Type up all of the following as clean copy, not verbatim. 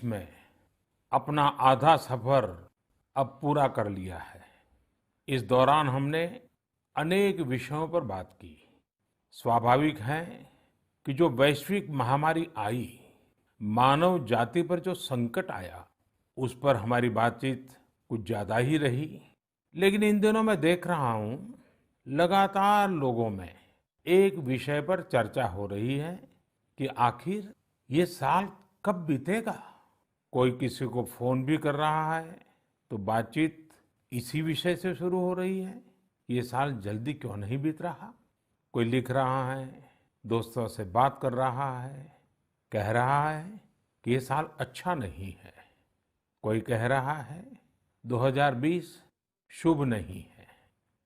में अपना आधा सफर अब पूरा कर लिया है। इस दौरान हमने अनेक विषयों पर बात की। स्वाभाविक है कि जो वैश्विक महामारी आई, मानव जाति पर जो संकट आया, उस पर हमारी बातचीत कुछ ज्यादा ही रही। लेकिन इन दिनों मैं देख रहा हूं, लगातार लोगों में एक विषय पर चर्चा हो रही है कि आखिर ये साल कब बीतेगा। कोई किसी को फोन भी कर रहा है तो बातचीत इसी विषय से शुरू हो रही है, ये साल जल्दी क्यों नहीं बीत रहा। कोई लिख रहा है, दोस्तों से बात कर रहा है, कह रहा है कि ये साल अच्छा नहीं है। कोई कह रहा है 2020 शुभ नहीं है।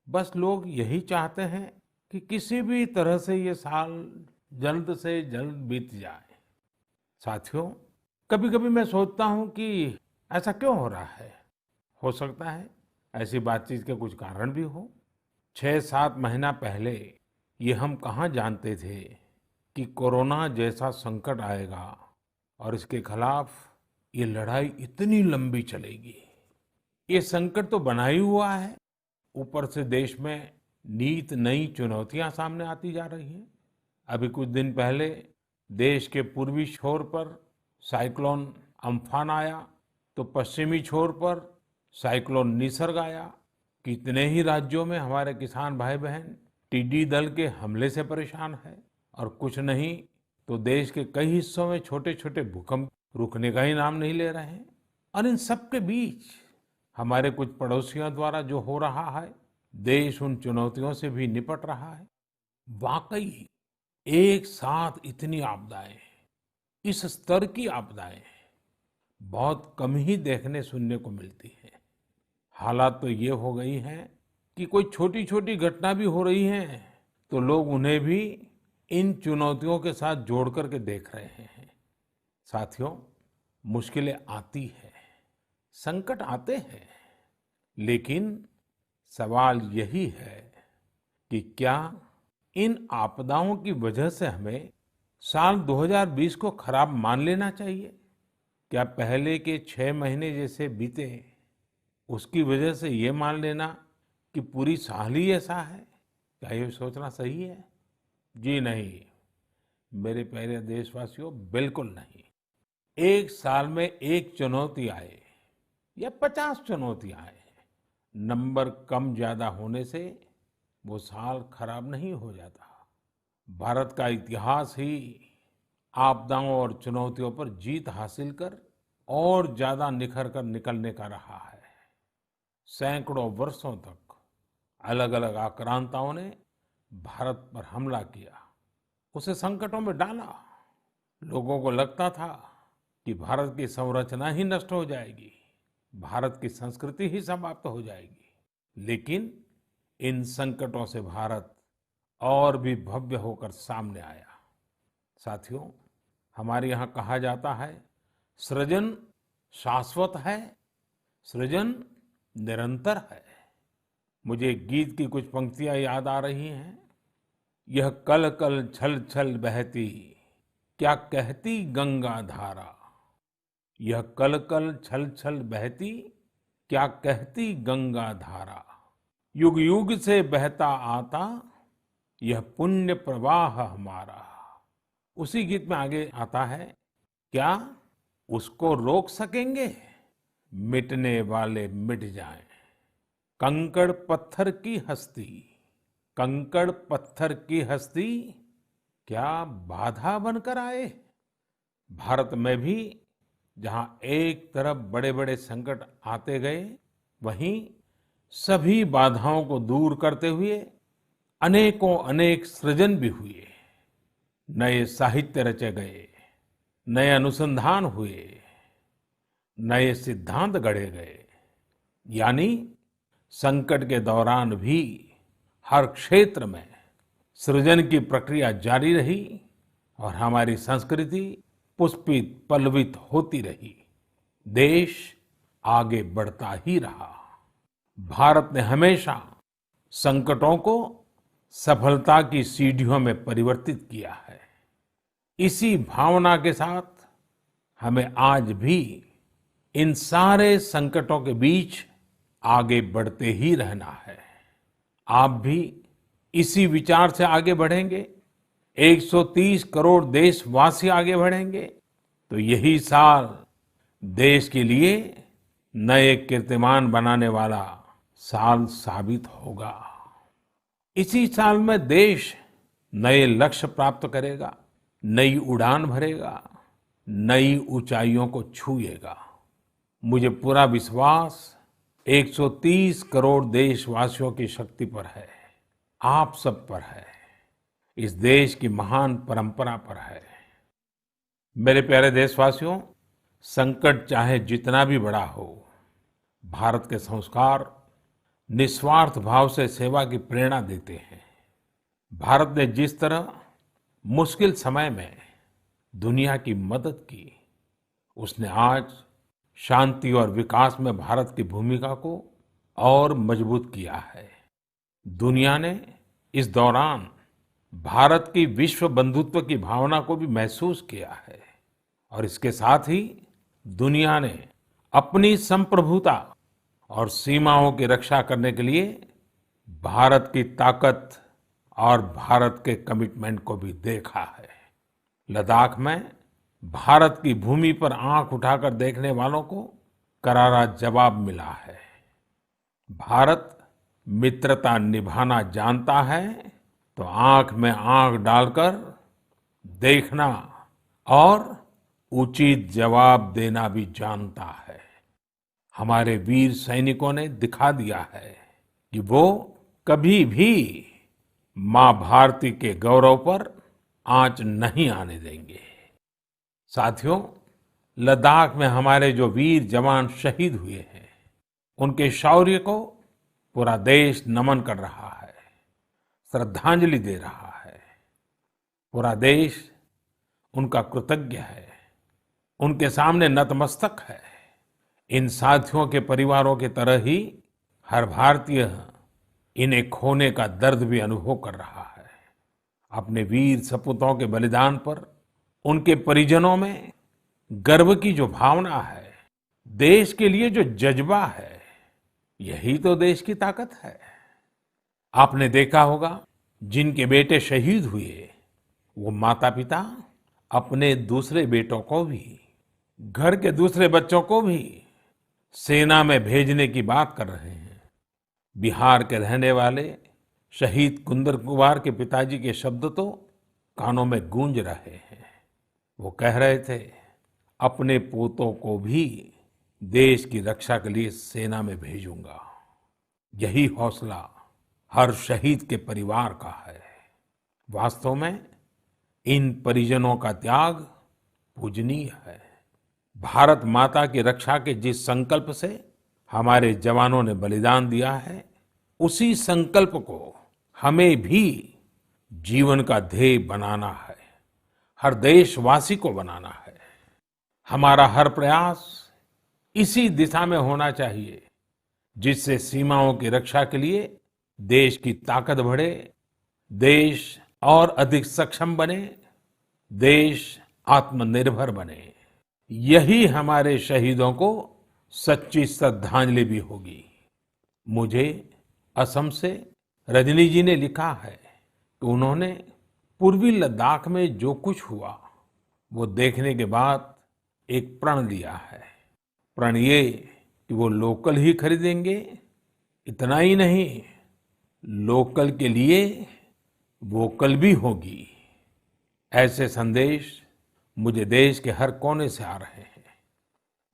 बस लोग यही चाहते हैं कि किसी भी तरह से ये साल जल्द से जल्द बीत जाए। साथियों, कभी कभी मैं सोचता हूं कि ऐसा क्यों हो रहा है। हो सकता है ऐसी बातचीत के कुछ कारण भी हो। 6-7 महीना पहले ये हम कहाँ जानते थे कि कोरोना जैसा संकट आएगा और इसके खिलाफ ये लड़ाई इतनी लंबी चलेगी। ये संकट तो बना ही हुआ है, ऊपर से देश में नीत नई चुनौतियां सामने आती जा रही हैं। अभी कुछ दिन पहले देश के पूर्वी छोर पर साइक्लोन अम्फान आया, तो पश्चिमी छोर पर साइक्लोन निसर्ग आया। कितने ही राज्यों में हमारे किसान भाई बहन टिड्डी दल के हमले से परेशान है, और कुछ नहीं तो देश के कई हिस्सों में छोटे छोटे भूकंप रुकने का ही नाम नहीं ले रहे हैं। और इन सब के बीच हमारे कुछ पड़ोसियों द्वारा जो हो रहा है, देश उन चुनौतियों से भी निपट रहा है। वाकई एक साथ इतनी आपदाएं, इस स्तर की आपदाएं बहुत कम ही देखने सुनने को मिलती है। हालात तो ये हो गई हैं कि कोई छोटी छोटी घटना भी हो रही है तो लोग उन्हें भी इन चुनौतियों के साथ जोड़ करके देख रहे हैं। साथियों, मुश्किलें आती है, संकट आते हैं, लेकिन सवाल यही है कि क्या इन आपदाओं की वजह से हमें साल 2020 को खराब मान लेना चाहिए? क्या पहले के 6 महीने जैसे बीते, उसकी वजह से ये मान लेना कि पूरी साल ही ऐसा है? क्या ये सोचना सही है? जी नहीं, मेरे प्यारे देशवासियों, बिल्कुल नहीं। एक साल में एक चुनौती आए या 50 चुनौतियां आए, नंबर कम ज्यादा होने से वो साल खराब नहीं हो जाता। भारत का इतिहास ही आपदाओं और चुनौतियों पर जीत हासिल कर और ज्यादा निखर कर निकलने का रहा है। सैकड़ों वर्षों तक अलग अलग आक्रांताओं ने भारत पर हमला किया, उसे संकटों में डाला। लोगों को लगता था कि भारत की संरचना ही नष्ट हो जाएगी, भारत की संस्कृति ही समाप्त हो जाएगी। लेकिन इन संकटों से भारत और भी भव्य होकर सामने आया। साथियों, हमारे यहाँ कहा जाता है, सृजन शाश्वत है, सृजन निरंतर है। मुझे गीत की कुछ पंक्तियां याद आ रही हैं। यह कल कल छल छल बहती, क्या कहती गंगा धारा। यह कल कल छल छल बहती, क्या कहती गंगा धारा। युग युग से बहता आता, यह पुण्य प्रवाह हमारा। उसी गीत में आगे आता है, क्या उसको रोक सकेंगे? मिटने वाले मिट जाएं। कंकड़ पत्थर की हस्ती, कंकड़ पत्थर की हस्ती, क्या बाधा बनकर आए? भारत में भी जहां एक तरफ बड़े बड़े संकट आते गए, वहीं सभी बाधाओं को दूर करते हुए अनेकों अनेक सृजन भी हुए। नए साहित्य रचे गए, नए अनुसंधान हुए, नए सिद्धांत गढ़े गए। यानी संकट के दौरान भी हर क्षेत्र में सृजन की प्रक्रिया जारी रही और हमारी संस्कृति पुष्पित पल्लवित होती रही। देश आगे बढ़ता ही रहा। भारत ने हमेशा संकटों को सफलता की सीढ़ियों में परिवर्तित किया है। इसी भावना के साथ हमें आज भी इन सारे संकटों के बीच आगे बढ़ते ही रहना है। आप भी इसी विचार से आगे बढ़ेंगे, 130 करोड़ देशवासी आगे बढ़ेंगे, तो यही साल देश के लिए नए कीर्तिमान बनाने वाला साल साबित होगा। इसी साल में देश नए लक्ष्य प्राप्त करेगा, नई उड़ान भरेगा, नई ऊंचाइयों को छुएगा। मुझे पूरा विश्वास 130 करोड़ देशवासियों की शक्ति पर है, आप सब पर है, इस देश की महान परंपरा पर है। मेरे प्यारे देशवासियों, संकट चाहे जितना भी बड़ा हो, भारत के संस्कार निस्वार्थ भाव से सेवा की प्रेरणा देते हैं। भारत ने जिस तरह मुश्किल समय में दुनिया की मदद की, उसने आज शांति और विकास में भारत की भूमिका को और मजबूत किया है। दुनिया ने इस दौरान भारत की विश्व बंधुत्व की भावना को भी महसूस किया है और इसके साथ ही दुनिया ने अपनी संप्रभुता और सीमाओं की रक्षा करने के लिए भारत की ताकत और भारत के कमिटमेंट को भी देखा है। लद्दाख में भारत की भूमि पर आंख उठाकर देखने वालों को करारा जवाब मिला है। भारत मित्रता निभाना जानता है तो आंख में आंख डालकर देखना और उचित जवाब देना भी जानता है। हमारे वीर सैनिकों ने दिखा दिया है कि वो कभी भी मां भारती के गौरव पर आंच नहीं आने देंगे। साथियों, लद्दाख में हमारे जो वीर जवान शहीद हुए हैं, उनके शौर्य को पूरा देश नमन कर रहा है, श्रद्धांजलि दे रहा है। पूरा देश उनका कृतज्ञ है, उनके सामने नतमस्तक है। इन साथियों के परिवारों की तरह ही हर भारतीय इन्हें खोने का दर्द भी अनुभव कर रहा है। अपने वीर सपूतों के बलिदान पर उनके परिजनों में गर्व की जो भावना है, देश के लिए जो जज्बा है, यही तो देश की ताकत है। आपने देखा होगा, जिनके बेटे शहीद हुए, वो माता पिता अपने दूसरे बेटों को भी, घर के दूसरे बच्चों को भी सेना में भेजने की बात कर रहे हैं। बिहार के रहने वाले शहीद कुंदन कुमार के पिताजी के शब्द तो कानों में गूंज रहे हैं। वो कह रहे थे, अपने पोतों को भी देश की रक्षा के लिए सेना में भेजूंगा। यही हौसला हर शहीद के परिवार का है। वास्तव में इन परिजनों का त्याग पूजनीय है। भारत माता की रक्षा के जिस संकल्प से हमारे जवानों ने बलिदान दिया है, उसी संकल्प को हमें भी जीवन का ध्येय बनाना है, हर देशवासी को बनाना है। हमारा हर प्रयास इसी दिशा में होना चाहिए, जिससे सीमाओं की रक्षा के लिए देश की ताकत बढ़े, देश और अधिक सक्षम बने, देश आत्मनिर्भर बने। यही हमारे शहीदों को सच्ची श्रद्धांजलि भी होगी। मुझे असम से रजनी जी ने लिखा है कि उन्होंने पूर्वी लद्दाख में जो कुछ हुआ, वो देखने के बाद एक प्रण लिया है। प्रण ये कि वो लोकल ही खरीदेंगे, इतना ही नहीं, लोकल के लिए वोकल भी होगी। ऐसे संदेश मुझे देश के हर कोने से आ रहे हैं।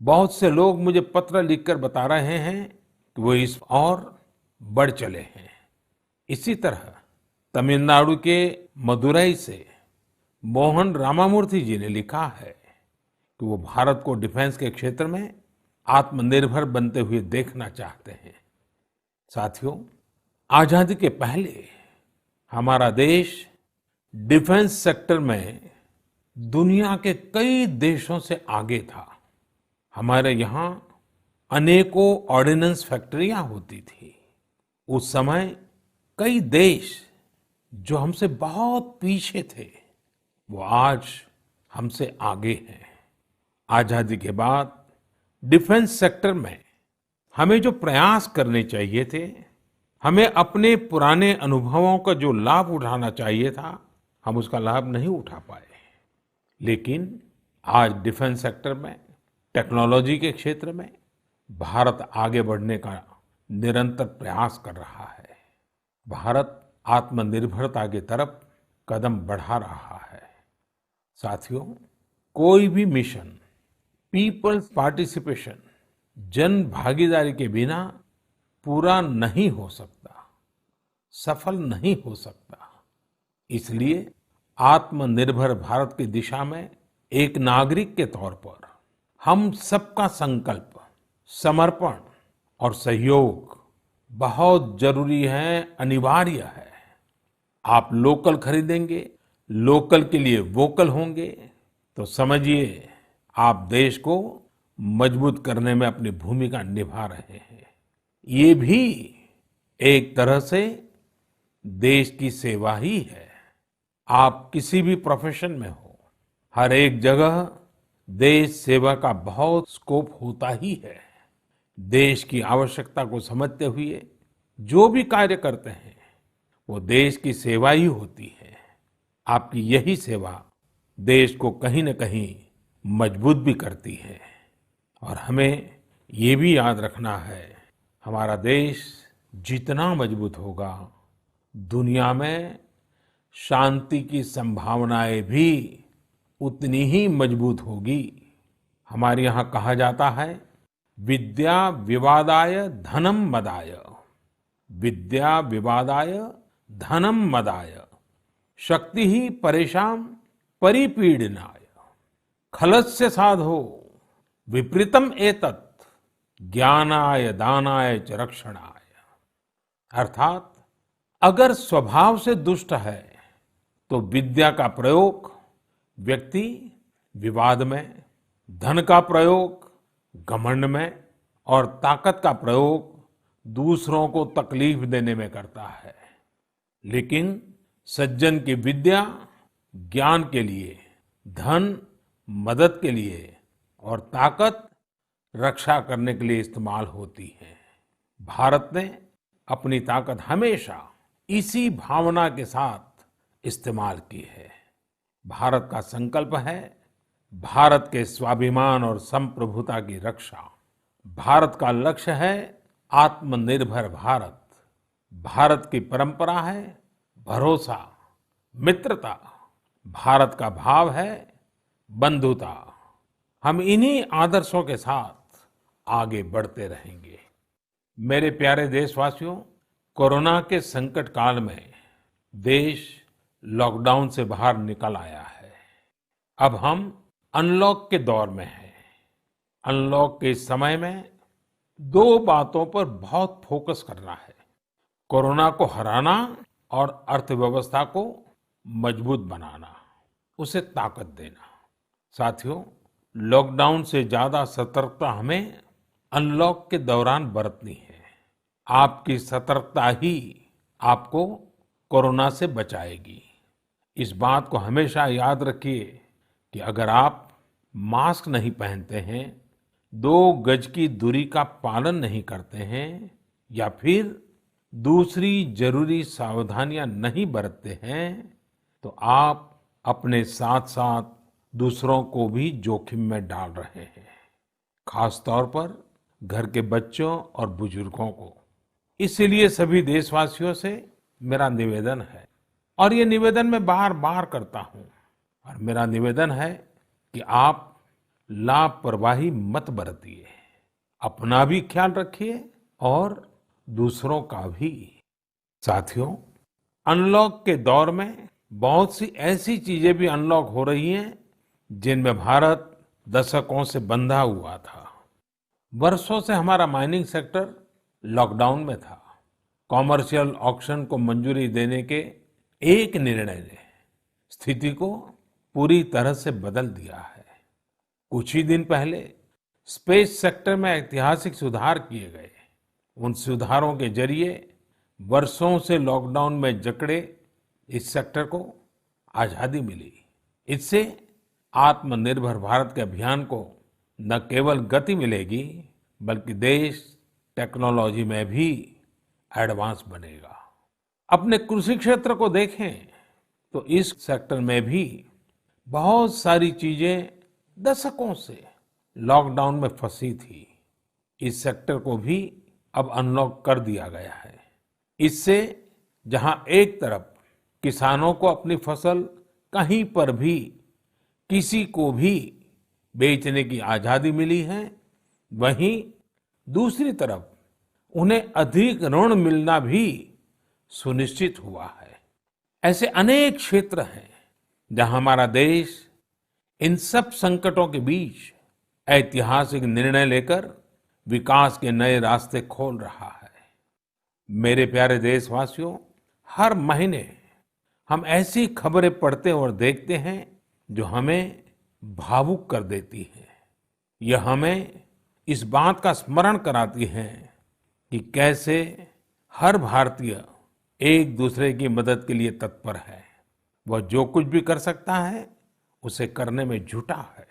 बहुत से लोग मुझे पत्र लिखकर बता रहे हैं कि वो इस और बढ़ चले हैं। इसी तरह तमिलनाडु के मदुरई से मोहन रामामूर्ति जी ने लिखा है कि वो भारत को डिफेंस के क्षेत्र में आत्मनिर्भर बनते हुए देखना चाहते हैं। साथियों, आजादी के पहले हमारा देश डिफेंस सेक्टर में दुनिया के कई देशों से आगे था। हमारे यहाँ अनेकों ऑर्डिनेंस फैक्ट्रियां होती थी। उस समय कई देश जो हमसे बहुत पीछे थे, वो आज हमसे आगे हैं। आजादी के बाद डिफेंस सेक्टर में हमें जो प्रयास करने चाहिए थे, हमें अपने पुराने अनुभवों का जो लाभ उठाना चाहिए था, हम उसका लाभ नहीं उठा पाए। लेकिन आज डिफेंस सेक्टर में, टेक्नोलॉजी के क्षेत्र में भारत आगे बढ़ने का निरंतर प्रयास कर रहा है। भारत आत्मनिर्भरता की तरफ कदम बढ़ा रहा है। साथियों, कोई भी मिशन पीपल्स पार्टिसिपेशन, जन भागीदारी के बिना पूरा नहीं हो सकता, सफल नहीं हो सकता। इसलिए आत्मनिर्भर भारत की दिशा में एक नागरिक के तौर पर हम सबका संकल्प, समर्पण और सहयोग बहुत जरूरी है, अनिवार्य है। आप लोकल खरीदेंगे, लोकल के लिए वोकल होंगे, तो समझिए आप देश को मजबूत करने में अपनी भूमिका निभा रहे हैं। ये भी एक तरह से देश की सेवा ही है। आप किसी भी प्रोफेशन में हो, हर एक जगह देश सेवा का बहुत स्कोप होता ही है। देश की आवश्यकता को समझते हुए जो भी कार्य करते हैं, वो देश की सेवा ही होती है। आपकी यही सेवा देश को कहीं न कहीं मजबूत भी करती है। और हमें ये भी याद रखना है, हमारा देश जितना मजबूत होगा, दुनिया में शांति की संभावनाएं भी उतनी ही मजबूत होगी। हमारे यहाँ कहा जाता है, विद्या विवादाय धनम मदाय, विद्या विवादाय धनम मदाय, शक्ति ही परेशान परिपीडनाय, खलस्य साधो विपरीतम एतत्, ज्ञानाय दानाय च रक्षणाय। अर्थात अगर स्वभाव से दुष्ट है, तो विद्या का प्रयोग व्यक्ति विवाद में, धन का प्रयोग घमंड में और ताकत का प्रयोग दूसरों को तकलीफ देने में करता है। लेकिन सज्जन की विद्या ज्ञान के लिए, धन मदद के लिए और ताकत रक्षा करने के लिए इस्तेमाल होती है। भारत ने अपनी ताकत हमेशा इसी भावना के साथ इस्तेमाल की है। भारत का संकल्प है भारत के स्वाभिमान और संप्रभुता की रक्षा। भारत का लक्ष्य है आत्मनिर्भर भारत। भारत की परंपरा है भरोसा, मित्रता। भारत का भाव है बंधुता। हम इन्हीं आदर्शों के साथ आगे बढ़ते रहेंगे। मेरे प्यारे देशवासियों, कोरोना के संकट काल में देश लॉकडाउन से बाहर निकल आया है। अब हम अनलॉक के दौर में हैं। अनलॉक के इस समय में दो बातों पर बहुत फोकस करना है: कोरोना को हराना और अर्थव्यवस्था को मजबूत बनाना, उसे ताकत देना। साथियों, लॉकडाउन से ज्यादा सतर्कता हमें अनलॉक के दौरान बरतनी है। आपकी सतर्कता ही आपको कोरोना से बचाएगी। इस बात को हमेशा याद रखिए कि अगर आप मास्क नहीं पहनते हैं, 2 गज की दूरी का पालन नहीं करते हैं या फिर दूसरी जरूरी सावधानियां नहीं बरतते हैं, तो आप अपने साथ साथ दूसरों को भी जोखिम में डाल रहे हैं, खास तौर पर घर के बच्चों और बुजुर्गों को। इसीलिए सभी देशवासियों से मेरा निवेदन है, और ये निवेदन मैं बार बार करता हूं, और मेरा निवेदन है कि आप लापरवाही मत बरतिए। अपना भी ख्याल रखिए और दूसरों का भी। साथियों, अनलॉक के दौर में बहुत सी ऐसी चीजें भी अनलॉक हो रही हैं जिनमें भारत दशकों से बंधा हुआ था। वर्षों से हमारा माइनिंग सेक्टर लॉकडाउन में था। कॉमर्शियल ऑक्शन को मंजूरी देने के एक निर्णय ने स्थिति को पूरी तरह से बदल दिया है। कुछ ही दिन पहले स्पेस सेक्टर में ऐतिहासिक सुधार किए गए। उन सुधारों के जरिए वर्षों से लॉकडाउन में जकड़े इस सेक्टर को आजादी मिली। इससे आत्मनिर्भर भारत के अभियान को न केवल गति मिलेगी, बल्कि देश टेक्नोलॉजी में भी एडवांस बनेगा। अपने कृषि क्षेत्र को देखें तो इस सेक्टर में भी बहुत सारी चीजें दशकों से लॉकडाउन में फंसी थी। इस सेक्टर को भी अब अनलॉक कर दिया गया है। इससे जहां एक तरफ किसानों को अपनी फसल कहीं पर भी किसी को भी बेचने की आजादी मिली है, वहीं दूसरी तरफ उन्हें अधिक ऋण मिलना भी सुनिश्चित हुआ है। ऐसे अनेक क्षेत्र हैं जहां हमारा देश इन सब संकटों के बीच ऐतिहासिक निर्णय लेकर विकास के नए रास्ते खोल रहा है। मेरे प्यारे देशवासियों, हर महीने हम ऐसी खबरें पढ़ते और देखते हैं जो हमें भावुक कर देती हैं। यह हमें इस बात का स्मरण कराती है कि कैसे हर भारतीय एक दूसरे की मदद के लिए तत्पर है। वह जो कुछ भी कर सकता है उसे करने में जुटा है।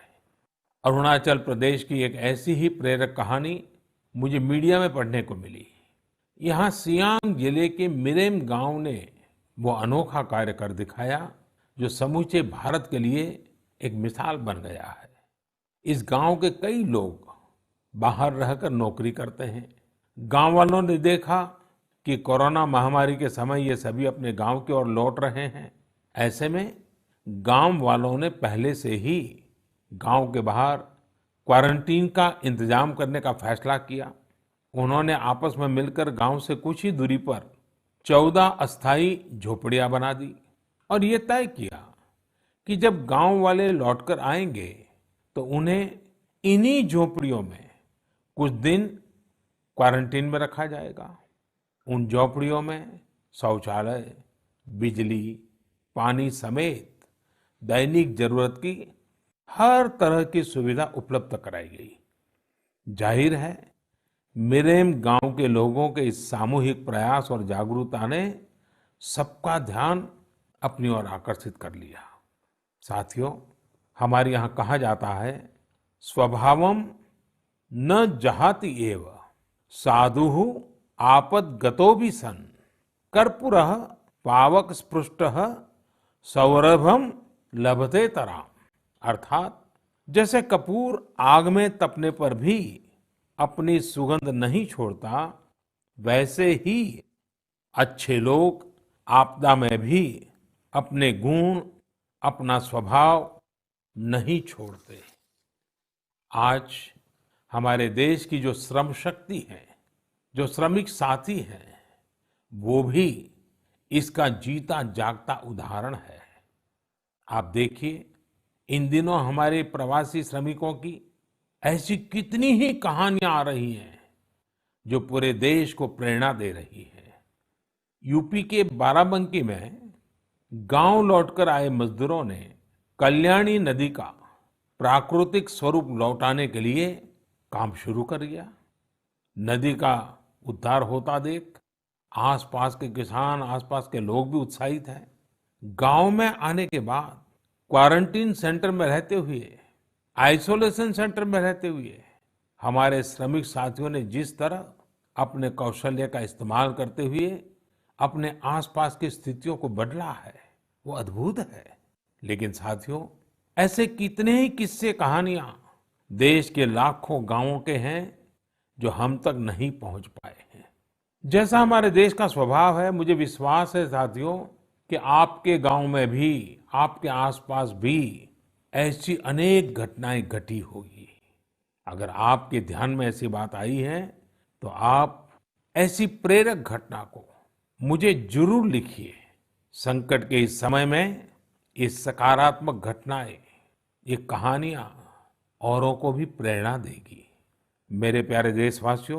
अरुणाचल प्रदेश की एक ऐसी ही प्रेरक कहानी मुझे मीडिया में पढ़ने को मिली। यहाँ सियांग जिले के मिरेम गांव ने वो अनोखा कार्य कर दिखाया जो समूचे भारत के लिए एक मिसाल बन गया है। इस गांव के कई लोग बाहर रहकर नौकरी करते हैं। गांव वालों ने देखा कि कोरोना महामारी के समय ये सभी अपने गांव की ओर लौट रहे हैं। ऐसे में गांव वालों ने पहले से ही गांव के बाहर क्वारंटीन का इंतजाम करने का फैसला किया। उन्होंने आपस में मिलकर गांव से कुछ ही दूरी पर 14 अस्थायी झोपड़ियां बना दी और ये तय किया कि जब गांव वाले लौटकर आएंगे तो उन्हें इन्हीं झोपड़ियों में कुछ दिन क्वारंटीन में रखा जाएगा। उन झोपड़ियों में शौचालय, बिजली, पानी समेत दैनिक जरूरत की हर तरह की सुविधा उपलब्ध कराई गई। जाहिर है, मिरेम गांव के लोगों के इस सामूहिक प्रयास और जागरूकता ने सबका ध्यान अपनी ओर आकर्षित कर लिया। साथियों, हमारे यहाँ कहा जाता है, स्वभावम न जहाति एव साधुः आपद्गतोऽपि सन् कर्पूरः पावक स्पृष्टः सौरभम लभते तराम। अर्थात जैसे कपूर आग में तपने पर भी अपनी सुगंध नहीं छोड़ता, वैसे ही अच्छे लोग आपदा में भी अपने गुण, अपना स्वभाव नहीं छोड़ते। आज हमारे देश की जो श्रम शक्ति है, जो श्रमिक साथी हैं, वो भी इसका जीता जागता उदाहरण है। आप देखिए, इन दिनों हमारे प्रवासी श्रमिकों की ऐसी कितनी ही कहानियां आ रही हैं जो पूरे देश को प्रेरणा दे रही है। यूपी के बाराबंकी में गांव लौटकर आए मजदूरों ने कल्याणी नदी का प्राकृतिक स्वरूप लौटाने के लिए काम शुरू कर दिया। नदी का उद्धार होता देख आसपास के किसान, आसपास के लोग भी उत्साहित हैं। गांव में आने के बाद क्वारंटीन सेंटर में रहते हुए, आइसोलेशन सेंटर में रहते हुए हमारे श्रमिक साथियों ने जिस तरह अपने कौशल्य का इस्तेमाल करते हुए अपने आसपास की स्थितियों को बदला है, वो अद्भुत है। लेकिन साथियों, ऐसे कितने ही किस्से, कहानियां देश के लाखों गांवों के हैं जो हम तक नहीं पहुंच पाए हैं। जैसा हमारे देश का स्वभाव है, मुझे विश्वास है साथियों कि आपके गांव में भी, आपके आसपास भी ऐसी अनेक घटनाएं घटी होगी। अगर आपके ध्यान में ऐसी बात आई है तो आप ऐसी प्रेरक घटना को मुझे जरूर लिखिए। संकट के इस समय में ये सकारात्मक घटनाएं, ये कहानियां औरों को भी प्रेरणा देगी। मेरे प्यारे देशवासियों,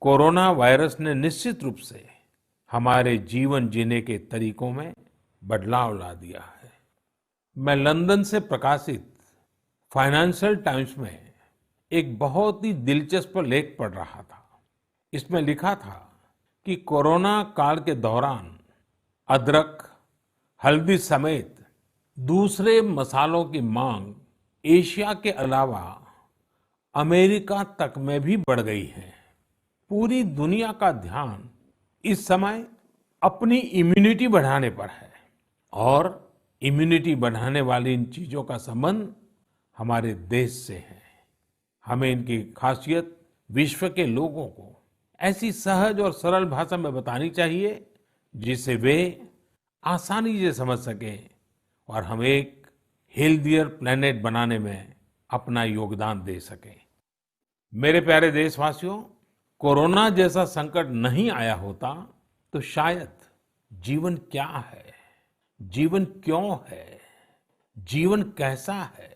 कोरोना वायरस ने निश्चित रूप से हमारे जीवन जीने के तरीकों में बदलाव ला दिया है। मैं लंदन से प्रकाशित फाइनेंशियल टाइम्स में एक बहुत ही दिलचस्प लेख पढ़ रहा था। इसमें लिखा था कि कोरोना काल के दौरान अदरक, हल्दी समेत दूसरे मसालों की मांग एशिया के अलावा अमेरिका तक में भी बढ़ गई है। पूरी दुनिया का ध्यान इस समय अपनी इम्यूनिटी बढ़ाने पर है और इम्यूनिटी बढ़ाने वाली इन चीजों का संबंध हमारे देश से है। हमें इनकी खासियत विश्व के लोगों को ऐसी सहज और सरल भाषा में बतानी चाहिए जिससे वे आसानी से समझ सकें और हम एक हेल्थियर प्लेनेट बनाने में अपना योगदान दे सकें। मेरे प्यारे देशवासियों, कोरोना जैसा संकट नहीं आया होता तो शायद जीवन क्या है, जीवन क्यों है, जीवन कैसा है,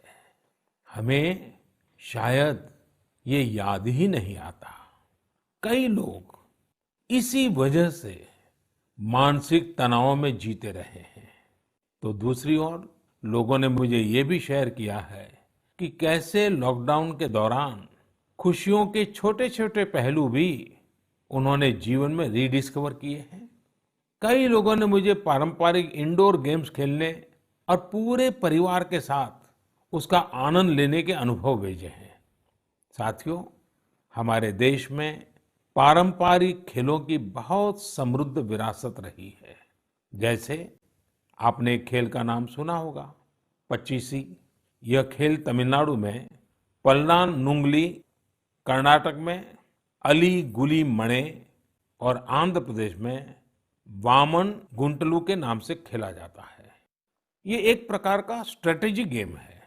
हमें शायद ये याद ही नहीं आता। कई लोग इसी वजह से मानसिक तनाव में जीते रहे हैं। तो दूसरी ओर लोगों ने मुझे ये भी शेयर किया है कि कैसे लॉकडाउन के दौरान खुशियों के छोटे छोटे पहलू भी उन्होंने जीवन में रीडिस्कवर किए हैं। कई लोगों ने मुझे पारंपरिक इंडोर गेम्स खेलने और पूरे परिवार के साथ उसका आनंद लेने के अनुभव भेजे हैं। साथियों, हमारे देश में पारंपरिक खेलों की बहुत समृद्ध विरासत रही है। जैसे आपने एक खेल का नाम सुना होगा, पचीसी। यह खेल तमिलनाडु में पल्लान्गुली, कर्नाटक में अली गुली मणे और आंध्र प्रदेश में वामन गुंटलू के नाम से खेला जाता है। ये एक प्रकार का स्ट्रेटेजी गेम है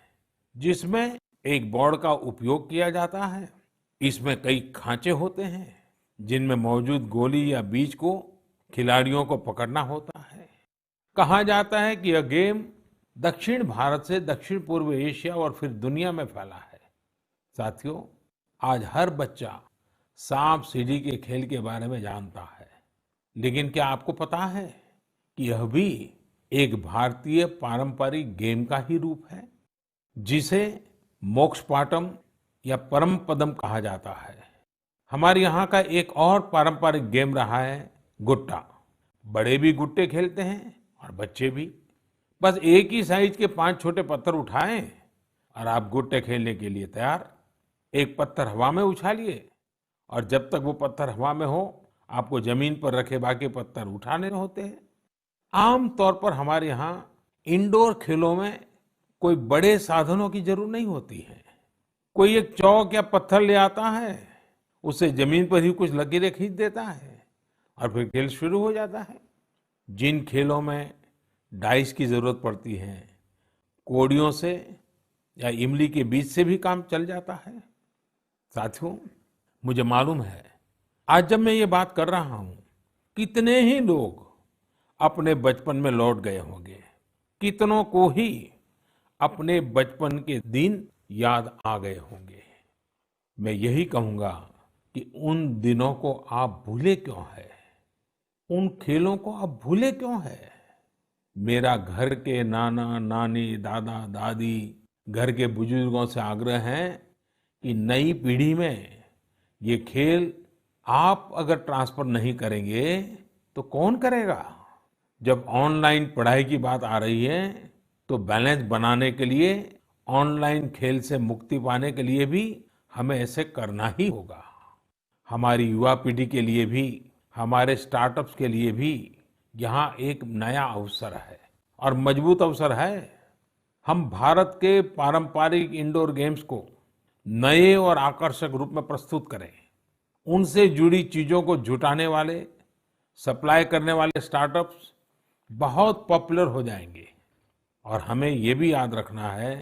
जिसमें एक बोर्ड का उपयोग किया जाता है। इसमें कई खांचे होते हैं जिनमें मौजूद गोली या बीज को खिलाड़ियों को पकड़ना होता है। कहा जाता है कि यह गेम दक्षिण भारत से दक्षिण पूर्व एशिया और फिर दुनिया में फैला है। साथियों, आज हर बच्चा सांप सीढ़ी के खेल के बारे में जानता है, लेकिन क्या आपको पता है कि यह भी एक भारतीय पारंपरिक गेम का ही रूप है जिसे मोक्ष पाटम या परम पदम कहा जाता है। हमारे यहाँ का एक और पारंपरिक गेम रहा है गुट्टा। बड़े भी गुट्टे खेलते हैं और बच्चे भी। बस एक ही साइज के 5 छोटे पत्थर उठाएं और आप गुट्टे खेलने के लिए तैयार। एक पत्थर हवा में उछालिए और जब तक वो पत्थर हवा में हो आपको जमीन पर रखे बाकी पत्थर उठाने होते हैं। आम तौर पर हमारे यहाँ इंडोर खेलों में कोई बड़े साधनों की जरूरत नहीं होती है। कोई एक चौक या पत्थर ले आता है, उसे जमीन पर ही कुछ लकीरें खींच देता है और फिर खेल शुरू हो जाता है। जिन खेलों में डाइस की जरूरत पड़ती है, कौड़ियों से या इमली के बीज से भी काम चल जाता है। साथियों, मुझे मालूम है आज जब मैं ये बात कर रहा हूं, कितने ही लोग अपने बचपन में लौट गए होंगे। कितनों को ही अपने बचपन के दिन याद आ गए होंगे। मैं यही कहूंगा कि उन दिनों को आप भूले क्यों है, उन खेलों को आप भूले क्यों है। मेरा घर के नाना नानी, दादा दादी, घर के बुजुर्गों से आग्रह है कि नई पीढ़ी में ये खेल आप अगर ट्रांसफर नहीं करेंगे तो कौन करेगा। जब ऑनलाइन पढ़ाई की बात आ रही है तो बैलेंस बनाने के लिए, ऑनलाइन खेल से मुक्ति पाने के लिए भी हमें ऐसे करना ही होगा। हमारी युवा पीढ़ी के लिए भी, हमारे स्टार्टअप्स के लिए भी यहाँ एक नया अवसर है और मजबूत अवसर है। हम भारत के पारंपरिक इंडोर गेम्स को नए और आकर्षक रूप में प्रस्तुत करें। उनसे जुड़ी चीजों को जुटाने वाले, सप्लाई करने वाले स्टार्टअप्स बहुत पॉपुलर हो जाएंगे। और हमें ये भी याद रखना है,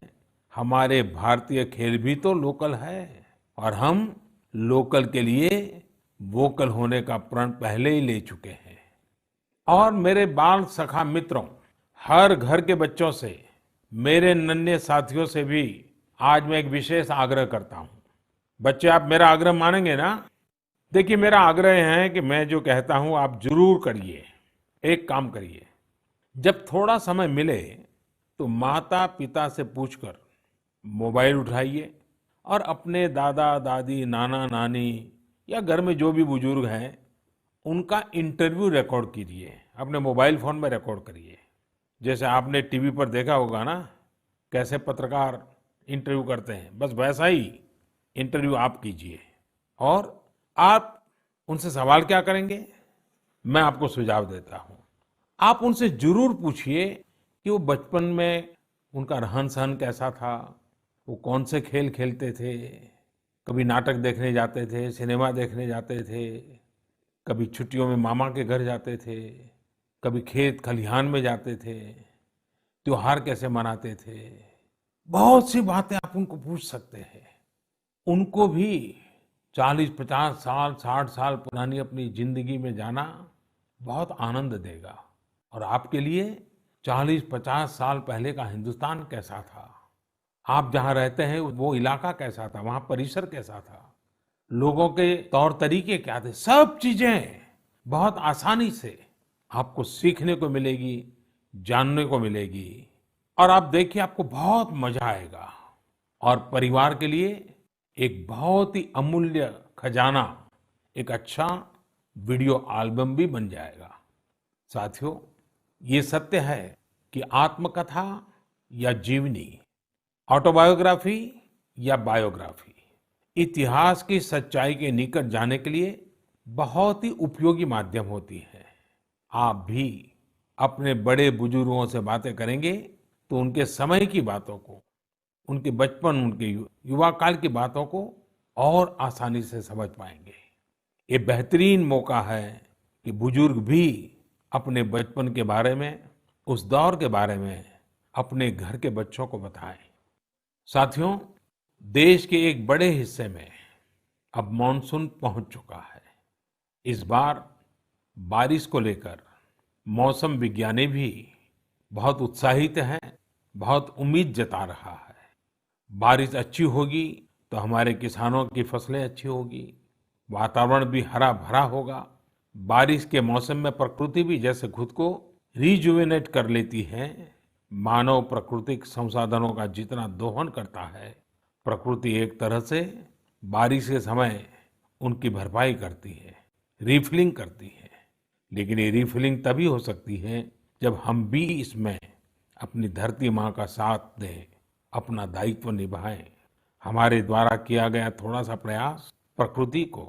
हमारे भारतीय खेल भी तो लोकल है और हम लोकल के लिए वोकल होने का प्रण पहले ही ले चुके हैं। और मेरे बाल सखा मित्रों, हर घर के बच्चों से, मेरे नन्हे साथियों से भी आज मैं एक विशेष आग्रह करता हूं। बच्चे, आप मेरा आग्रह मानेंगे ना? देखिए, मेरा आग्रह है कि मैं जो कहता हूं आप जरूर करिए। एक काम करिए, जब थोड़ा समय मिले तो माता पिता से पूछकर मोबाइल उठाइए और अपने दादा दादी, नाना नानी या घर में जो भी बुजुर्ग हैं उनका इंटरव्यू रिकॉर्ड कीजिए। अपने मोबाइल फोन में रिकॉर्ड करिए। जैसे आपने टीवी पर देखा होगा ना, कैसे पत्रकार इंटरव्यू करते हैं, बस वैसा ही इंटरव्यू आप कीजिए। और आप उनसे सवाल क्या करेंगे, मैं आपको सुझाव देता हूँ। आप उनसे जरूर पूछिए कि वो बचपन में उनका रहन-सहन कैसा था, वो कौन से खेल खेलते थे, कभी नाटक देखने जाते थे, सिनेमा देखने जाते थे, कभी छुट्टियों में मामा के घर जाते थे, कभी खेत खलिहान में जाते थे, त्योहार कैसे मनाते थे। बहुत सी बातें आप उनको पूछ सकते हैं। उनको भी 40-50 साल, 60 साल पुरानी अपनी जिंदगी में जाना बहुत आनंद देगा। और आपके लिए 40-50 साल पहले का हिंदुस्तान कैसा था, आप जहां रहते हैं वो इलाका कैसा था, वहां परिसर कैसा था, लोगों के तौर तरीके क्या थे, सब चीजें बहुत आसानी से आपको सीखने को मिलेगी, जानने को मिलेगी। और आप देखिए आपको बहुत मजा आएगा। और परिवार के लिए एक बहुत ही अमूल्य खजाना, एक अच्छा वीडियो एल्बम भी बन जाएगा। साथियों, ये सत्य है कि आत्मकथा या जीवनी, ऑटोबायोग्राफी या बायोग्राफी, इतिहास की सच्चाई के निकट जाने के लिए बहुत ही उपयोगी माध्यम होती है। आप भी अपने बड़े बुजुर्गों से बातें करेंगे तो उनके समय की बातों को, उनके बचपन, उनके युवा काल की बातों को और आसानी से समझ पाएंगे। ये बेहतरीन मौका है कि बुजुर्ग भी अपने बचपन के बारे में, उस दौर के बारे में अपने घर के बच्चों को बताएं। साथियों, देश के एक बड़े हिस्से में अब मॉनसून पहुंच चुका है। इस बार बारिश को लेकर मौसम विज्ञानी भी बहुत उत्साहित हैं, बहुत उम्मीद जता रहा है। बारिश अच्छी होगी तो हमारे किसानों की फसलें अच्छी होगी, वातावरण भी हरा भरा होगा। बारिश के मौसम में प्रकृति भी जैसे खुद को रिजुवेनेट कर लेती है। मानव प्राकृतिक संसाधनों का जितना दोहन करता है, प्रकृति एक तरह से बारिश के समय उनकी भरपाई करती है, रिफिलिंग करती है। लेकिन ये रिफिलिंग तभी हो सकती है जब हम भी इसमें अपनी धरती माँ का साथ दें, अपना दायित्व निभाएं। हमारे द्वारा किया गया थोड़ा सा प्रयास प्रकृति को,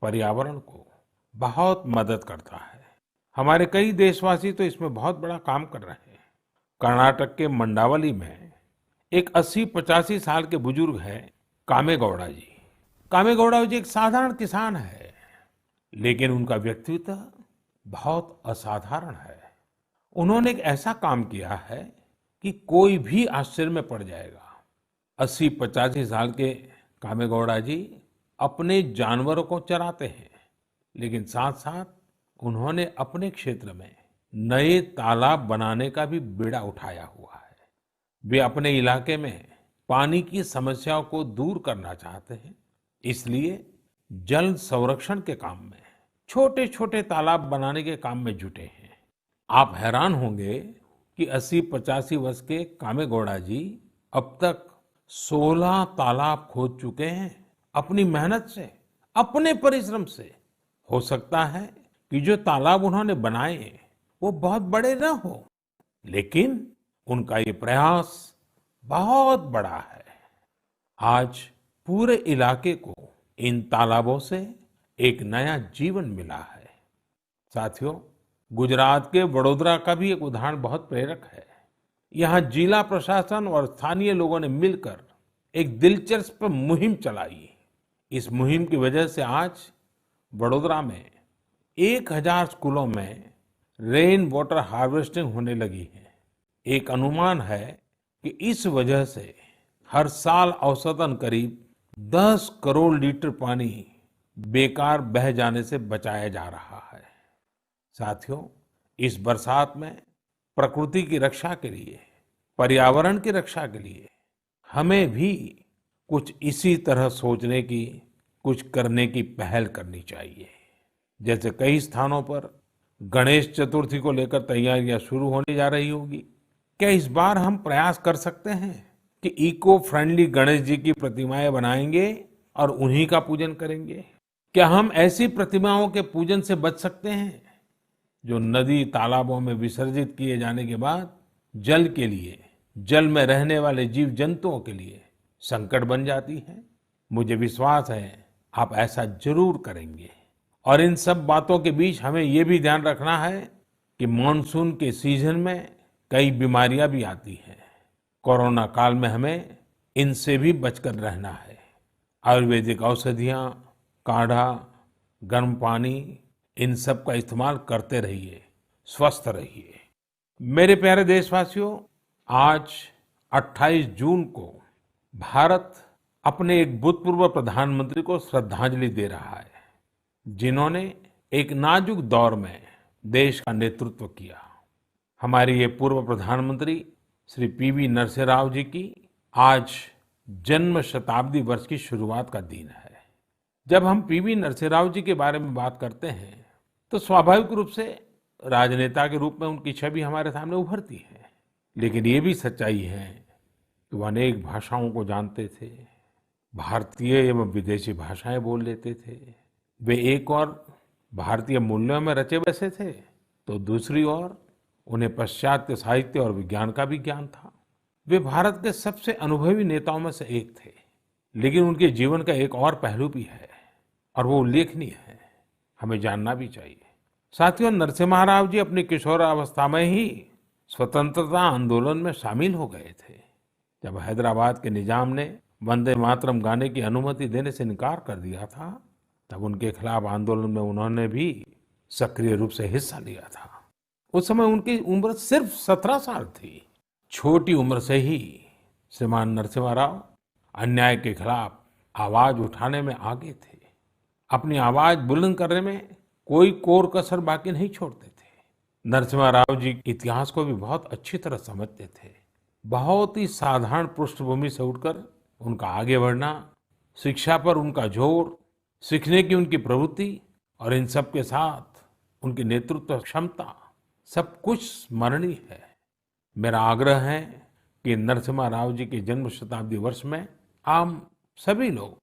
पर्यावरण को बहुत मदद करता है। हमारे कई देशवासी तो इसमें बहुत बड़ा काम कर रहे हैं। कर्नाटक के मंडावली में एक 80-85 साल के बुजुर्ग हैं कामेगौड़ा जी। कामेगौड़ा जी एक साधारण किसान है, लेकिन उनका व्यक्तित्व बहुत असाधारण है। उन्होंने एक ऐसा काम किया है कि कोई भी आश्चर्य में पड़ जाएगा। 80-85 साल के कामेगौड़ा जी अपने जानवरों को चराते हैं, लेकिन साथ साथ उन्होंने अपने क्षेत्र में नए तालाब बनाने का भी बीड़ा उठाया हुआ है। वे अपने इलाके में पानी की समस्याओं को दूर करना चाहते हैं, इसलिए जल संरक्षण के काम में छोटे छोटे तालाब बनाने के काम में जुटे हैं। आप हैरान होंगे कि 80-85 वर्ष के कामेगौड़ा जी अब तक 16 तालाब खोद चुके हैं, अपनी मेहनत से, अपने परिश्रम से। हो सकता है कि जो तालाब उन्होंने बनाए वो बहुत बड़े न हो, लेकिन उनका ये प्रयास बहुत बड़ा है। आज पूरे इलाके को इन तालाबों से एक नया जीवन मिला है। साथियों, गुजरात के वडोदरा का भी एक उदाहरण बहुत प्रेरक है। यहाँ जिला प्रशासन और स्थानीय लोगों ने मिलकर एक दिलचस्प मुहिम चलाई। इस मुहिम की वजह से आज वडोदरा में 1000 स्कूलों में रेन वाटर हार्वेस्टिंग होने लगी है। एक अनुमान है कि इस वजह से हर साल औसतन करीब 10 करोड़ लीटर पानी बेकार बह जाने से बचाया जा रहा है। साथियों, इस बरसात में प्रकृति की रक्षा के लिए, पर्यावरण की रक्षा के लिए हमें भी कुछ इसी तरह सोचने की, कुछ करने की पहल करनी चाहिए। जैसे कई स्थानों पर गणेश चतुर्थी को लेकर तैयारियां शुरू होने जा रही होगी। क्या इस बार हम प्रयास कर सकते हैं कि इको फ्रेंडली गणेश जी की प्रतिमाएं बनाएंगे और उन्हीं का पूजन करेंगे? क्या हम ऐसी प्रतिमाओं के पूजन से बच सकते हैं जो नदी तालाबों में विसर्जित किए जाने के बाद जल के लिए, जल में रहने वाले जीव जंतुओं के लिए संकट बन जाती है। मुझे विश्वास है आप ऐसा जरूर करेंगे। और इन सब बातों के बीच हमें ये भी ध्यान रखना है कि मानसून के सीजन में कई बीमारियां भी आती हैं। कोरोना काल में हमें इनसे भी बचकर रहना है। आयुर्वेदिक औषधियां, काढ़ा, गर्म पानी, इन सब का इस्तेमाल करते रहिए, स्वस्थ रहिए। मेरे प्यारे देशवासियों, आज 28 जून को भारत अपने एक भूतपूर्व प्रधानमंत्री को श्रद्धांजलि दे रहा है, जिन्होंने एक नाजुक दौर में देश का नेतृत्व किया। हमारे ये पूर्व प्रधानमंत्री श्री पीवी नरसिम्हा राव जी की आज जन्म शताब्दी वर्ष की शुरुआत का दिन है। जब हम पीवी नरसिम्हा राव जी के बारे में बात करते हैं तो स्वाभाविक रूप से राजनेता के रूप में उनकी छवि हमारे सामने उभरती है। लेकिन ये भी सच्चाई है कि वो अनेक भाषाओं को जानते थे, भारतीय एवं विदेशी भाषाएं बोल लेते थे। वे एक और भारतीय मूल्यों में रचे बसे थे तो दूसरी ओर उन्हें पाश्चात्य साहित्य और विज्ञान का भी ज्ञान था। वे भारत के सबसे अनुभवी नेताओं में से एक थे। लेकिन उनके जीवन का एक और पहलू भी है और वो उल्लेखनीय है, हमें जानना भी चाहिए। साथियों, नरसिम्हा राव जी अपनी किशोरावस्था में ही स्वतंत्रता आंदोलन में शामिल हो गए थे। जब हैदराबाद के निजाम ने वंदे मातरम गाने की अनुमति देने से इनकार कर दिया था, तब उनके खिलाफ आंदोलन में उन्होंने भी सक्रिय रूप से हिस्सा लिया था। उस समय उनकी उम्र सिर्फ 17 साल थी। छोटी उम्र से ही श्रीमान नरसिम्हा राव अन्याय के खिलाफ आवाज उठाने में आगे थे। अपनी आवाज बुलंद करने में कोई कोर कसर बाकी नहीं छोड़ते थे। नरसिम्हा राव जी इतिहास को भी बहुत अच्छी तरह समझते थे। बहुत ही साधारण पृष्ठभूमि से उठकर उनका आगे बढ़ना, शिक्षा पर उनका जोर, सीखने की उनकी प्रवृत्ति और इन सब के साथ उनकी नेतृत्व क्षमता, सब कुछ स्मरणीय है। मेरा आग्रह है कि नरसिम्हा राव जी के जन्म शताब्दी वर्ष में हम सभी लोग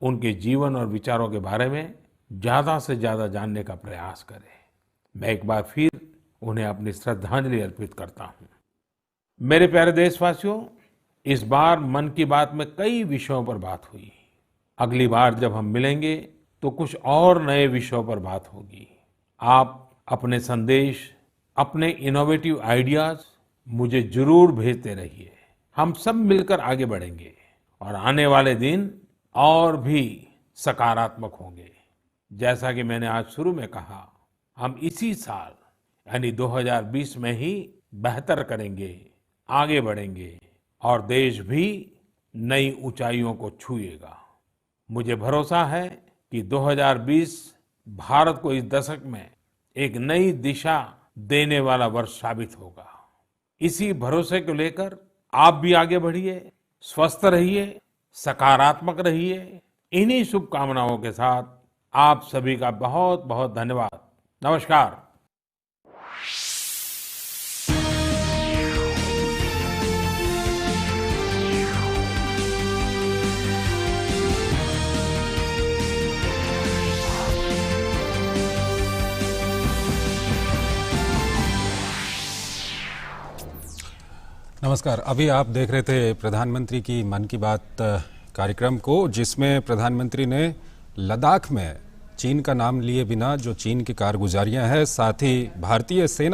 उनके जीवन और विचारों के बारे में ज्यादा से ज्यादा जानने का प्रयास करें। मैं एक बार फिर उन्हें अपनी श्रद्धांजलि अर्पित करता हूं। मेरे प्यारे देशवासियों, इस बार मन की बात में कई विषयों पर बात हुई। अगली बार जब हम मिलेंगे तो कुछ और नए विषयों पर बात होगी। आप अपने संदेश, अपने इनोवेटिव आइडियाज मुझे जरूर भेजते रहिए। हम सब मिलकर आगे बढ़ेंगे और आने वाले दिन और भी सकारात्मक होंगे। जैसा कि मैंने आज शुरू में कहा, हम इसी साल यानी 2020 में ही बेहतर करेंगे, आगे बढ़ेंगे और देश भी नई ऊंचाइयों को छुएगा। मुझे भरोसा है कि 2020 भारत को इस दशक में एक नई दिशा देने वाला वर्ष साबित होगा। इसी भरोसे को लेकर आप भी आगे बढ़िए, स्वस्थ रहिए, सकारात्मक रहिए। इन्हीं शुभकामनाओं के साथ आप सभी का बहुत बहुत धन्यवाद। नमस्कार। नमस्कार। अभी आप देख रहे थे प्रधानमंत्री की मन की बात कार्यक्रम को, जिसमें प्रधानमंत्री ने लद्दाख में चीन का नाम लिए बिना जो चीन की कारगुजारियां हैं, साथ ही भारतीय सेना